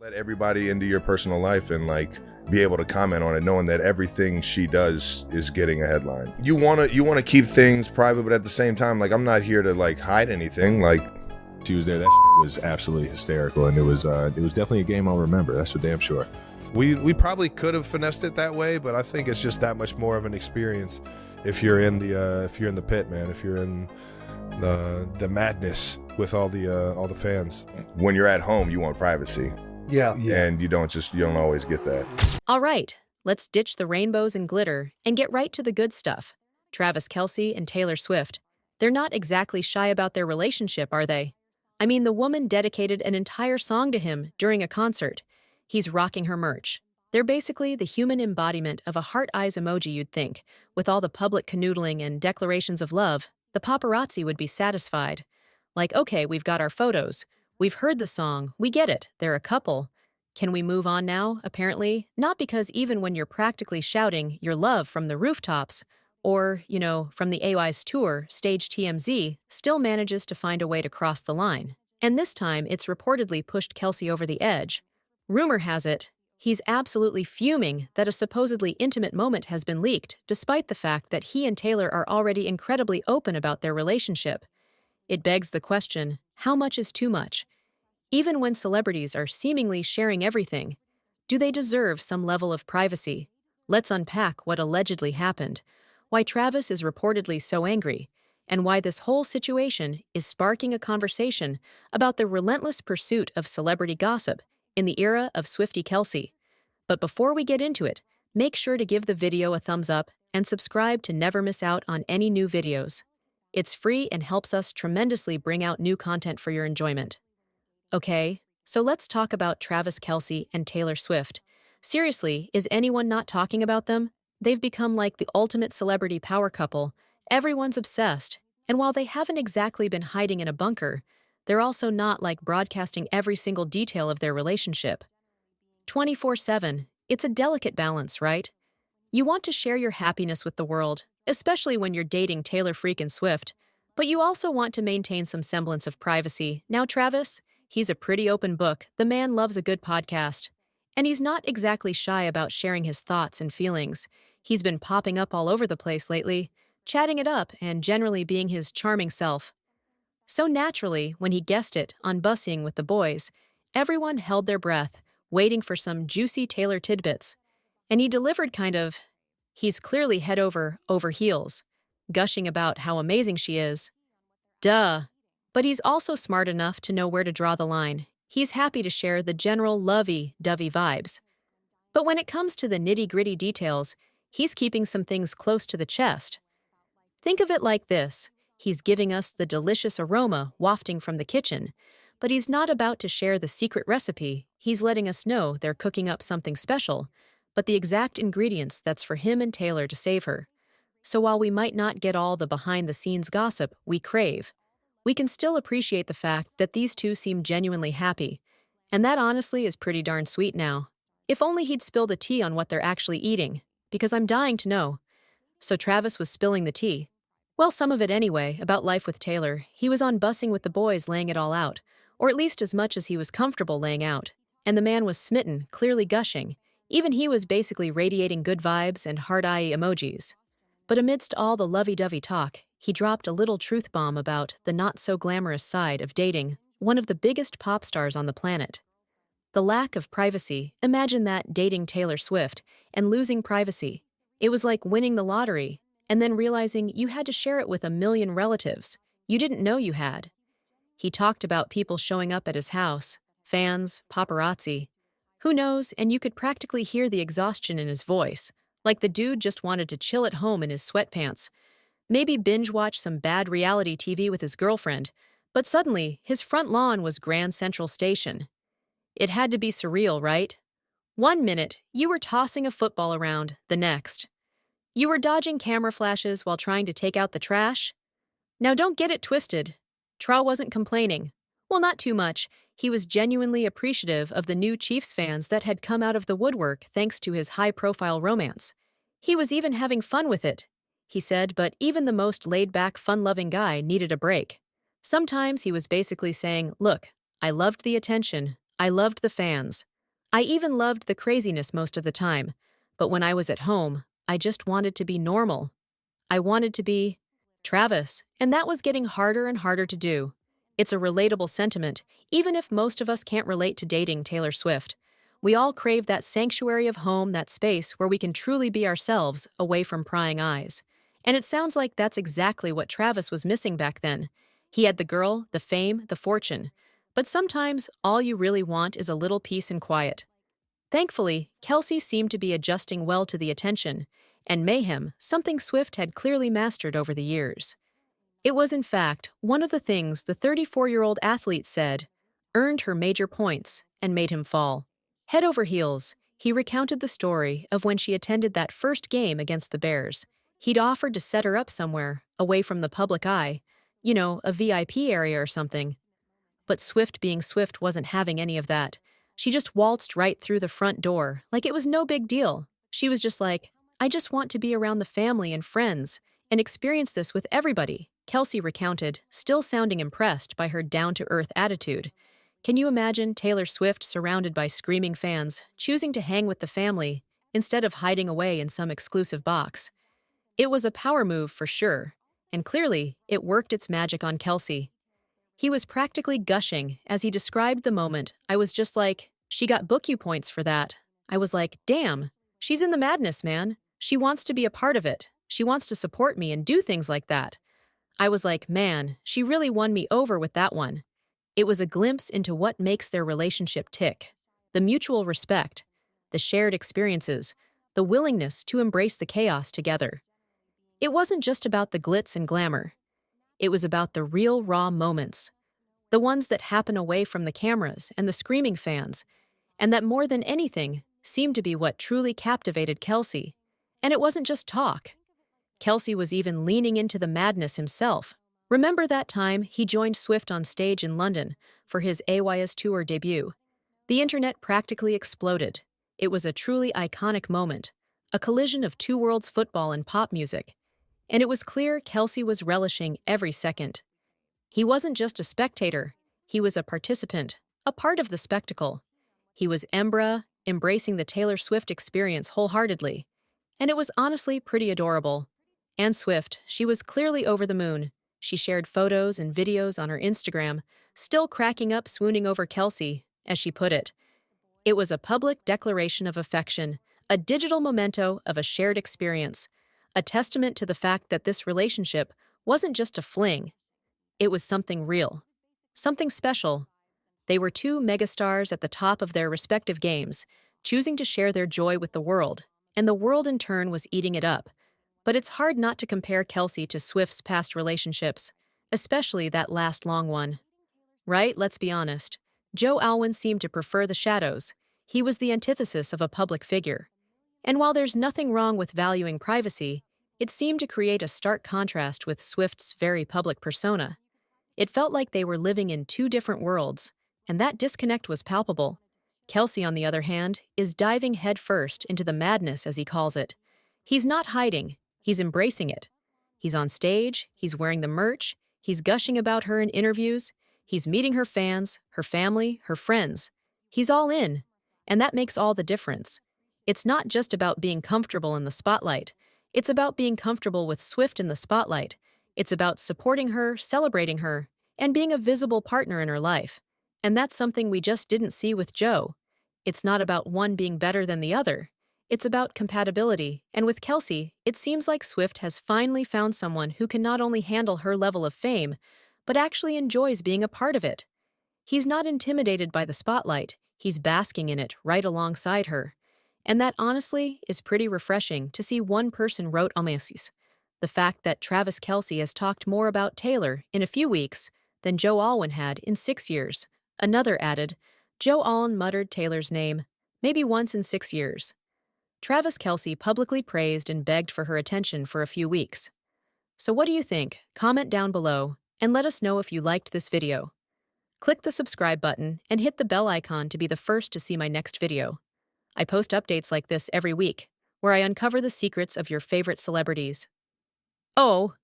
Let everybody into your personal life and like be able to comment on it, knowing that everything she does is getting a headline. You wanna keep things private, but at the same time, like I'm not here to like hide anything. Like she was there, that was absolutely hysterical, and it was definitely a game I'll remember. That's for damn sure. We probably could have finessed it that way, but I think it's just that much more of an experience if you're in the pit, man. If you're in the madness with all the fans. When you're at home, you want privacy. Yeah. And you don't always get that. All right, let's ditch the rainbows and glitter and get right to the good stuff. Travis Kelce and Taylor Swift. They're not exactly shy about their relationship, are they? I mean, the woman dedicated an entire song to him during a concert. He's rocking her merch. They're basically the human embodiment of a heart eyes emoji, you'd think. With all the public canoodling and declarations of love, the paparazzi would be satisfied. Like, okay, we've got our photos. We've heard the song. We get it. They're a couple. Can we move on now, apparently? Not because even when you're practically shouting your love from the rooftops, or, from the AY's tour, stage TMZ still manages to find a way to cross the line. And this time, it's reportedly pushed Kelce over the edge. Rumor has it, he's absolutely fuming that a supposedly intimate moment has been leaked, despite the fact that he and Taylor are already incredibly open about their relationship. It begs the question, how much is too much? Even when celebrities are seemingly sharing everything, do they deserve some level of privacy? Let's unpack what allegedly happened, why Travis is reportedly so angry, and why this whole situation is sparking a conversation about the relentless pursuit of celebrity gossip in the era of Swiftie Kelce. But before we get into it, make sure to give the video a thumbs up and subscribe to never miss out on any new videos. It's free and helps us tremendously bring out new content for your enjoyment. Okay, so let's talk about Travis Kelce and Taylor Swift. Seriously, is anyone not talking about them? They've become like the ultimate celebrity power couple. Everyone's obsessed. And while they haven't exactly been hiding in a bunker, they're also not like broadcasting every single detail of their relationship. 24/7, it's a delicate balance, right? You want to share your happiness with the world, especially when you're dating Taylor freaking Swift, but you also want to maintain some semblance of privacy. Now, Travis, he's a pretty open book. The man loves a good podcast. And he's not exactly shy about sharing his thoughts and feelings. He's been popping up all over the place lately, chatting it up and generally being his charming self. So naturally, when he guessed it on Bussing with the Boys, everyone held their breath, waiting for some juicy Taylor tidbits. And he delivered he's clearly head over heels, gushing about how amazing she is. Duh. But he's also smart enough to know where to draw the line. He's happy to share the general lovey-dovey vibes. But when it comes to the nitty-gritty details, he's keeping some things close to the chest. Think of it like this. He's giving us the delicious aroma wafting from the kitchen, but he's not about to share the secret recipe. He's letting us know they're cooking up something special, but the exact ingredients that's for him and Taylor to save her. So while we might not get all the behind-the-scenes gossip we crave, we can still appreciate the fact that these two seem genuinely happy, and that honestly is pretty darn sweet now. If only he'd spill the tea on what they're actually eating, because I'm dying to know. So Travis was spilling the tea. Well, some of it anyway, about life with Taylor. He was on Bussing with the Boys laying it all out, or at least as much as he was comfortable laying out, and the man was smitten, clearly gushing. Even he was basically radiating good vibes and heart-eye emojis. But amidst all the lovey-dovey talk, he dropped a little truth bomb about the not-so-glamorous side of dating one of the biggest pop stars on the planet. The lack of privacy. Imagine that, dating Taylor Swift and losing privacy. It was like winning the lottery and then realizing you had to share it with a million relatives you didn't know you had. He talked about people showing up at his house, fans, paparazzi. Who knows, and you could practically hear the exhaustion in his voice, like the dude just wanted to chill at home in his sweatpants. Maybe binge-watch some bad reality TV with his girlfriend, but suddenly, his front lawn was Grand Central Station. It had to be surreal, right? 1 minute, you were tossing a football around, the next. You were dodging camera flashes while trying to take out the trash? Now don't get it twisted. Tra wasn't complaining. Well, not too much. He was genuinely appreciative of the new Chiefs fans that had come out of the woodwork thanks to his high-profile romance. He was even having fun with it, he said, but even the most laid-back, fun-loving guy needed a break. Sometimes he was basically saying, look, I loved the attention, I loved the fans, I even loved the craziness most of the time, but when I was at home, I just wanted to be normal. I wanted to be Travis, and that was getting harder and harder to do. It's a relatable sentiment, even if most of us can't relate to dating Taylor Swift. We all crave that sanctuary of home, that space where we can truly be ourselves, away from prying eyes. And it sounds like that's exactly what Travis was missing back then. He had the girl, the fame, the fortune. But sometimes all you really want is a little peace and quiet. Thankfully, Kelce seemed to be adjusting well to the attention and mayhem, something Swift had clearly mastered over the years. It was, in fact, one of the things the 34-year-old athlete said earned her major points and made him fall. Head over heels, he recounted the story of when she attended that first game against the Bears. He'd offered to set her up somewhere, away from the public eye, a VIP area or something. But Swift being Swift wasn't having any of that. She just waltzed right through the front door, like it was no big deal. She was just like, I just want to be around the family and friends and experience this with everybody, Kelce recounted, still sounding impressed by her down-to-earth attitude. Can you imagine Taylor Swift surrounded by screaming fans, choosing to hang with the family instead of hiding away in some exclusive box? It was a power move for sure, and clearly it worked its magic on Kelce. He was practically gushing as he described the moment. I was just like, she got book you points for that. I was like, damn, she's in the madness, man. She wants to be a part of it. She wants to support me and do things like that. I was like, man, she really won me over with that one. It was a glimpse into what makes their relationship tick. The mutual respect, the shared experiences, the willingness to embrace the chaos together. It wasn't just about the glitz and glamour. It was about the real, raw moments. The ones that happen away from the cameras and the screaming fans, and that more than anything seemed to be what truly captivated Kelce. And it wasn't just talk. Kelce was even leaning into the madness himself. Remember that time he joined Swift on stage in London for his AYS tour debut? The internet practically exploded. It was a truly iconic moment, a collision of two worlds, football and pop music. And it was clear Kelce was relishing every second. He wasn't just a spectator, he was a participant, a part of the spectacle. He was embracing the Taylor Swift experience wholeheartedly. And it was honestly pretty adorable. And Swift, she was clearly over the moon. She shared photos and videos on her Instagram, still cracking up, swooning over Kelce, as she put it. It was a public declaration of affection, a digital memento of a shared experience, a testament to the fact that this relationship wasn't just a fling. It was something real, something special. They were two megastars at the top of their respective games, choosing to share their joy with the world, and the world in turn was eating it up. But it's hard not to compare Kelce to Swift's past relationships, especially that last long one. Right? Let's be honest. Joe Alwyn seemed to prefer the shadows. He was the antithesis of a public figure. And while there's nothing wrong with valuing privacy, it seemed to create a stark contrast with Swift's very public persona. It felt like they were living in two different worlds, and that disconnect was palpable. Kelce, on the other hand, is diving headfirst into the madness, as he calls it. He's not hiding, he's embracing it. He's on stage, he's wearing the merch, he's gushing about her in interviews, he's meeting her fans, her family, her friends. He's all in, and that makes all the difference. It's not just about being comfortable in the spotlight. It's about being comfortable with Swift in the spotlight. It's about supporting her, celebrating her, and being a visible partner in her life. And that's something we just didn't see with Joe. It's not about one being better than the other. It's about compatibility, and with Kelce, it seems like Swift has finally found someone who can not only handle her level of fame, but actually enjoys being a part of it. He's not intimidated by the spotlight, he's basking in it right alongside her. And that honestly is pretty refreshing to see. One person wrote on this, the fact that Travis Kelce has talked more about Taylor in a few weeks than Joe Alwyn had in 6 years. Another added, Joe Alwyn muttered Taylor's name, maybe once in 6 years. Travis Kelce publicly praised and begged for her attention for a few weeks. So what do you think? Comment down below and let us know if you liked this video. Click the subscribe button and hit the bell icon to be the first to see my next video. I post updates like this every week, where I uncover the secrets of your favorite celebrities. Oh,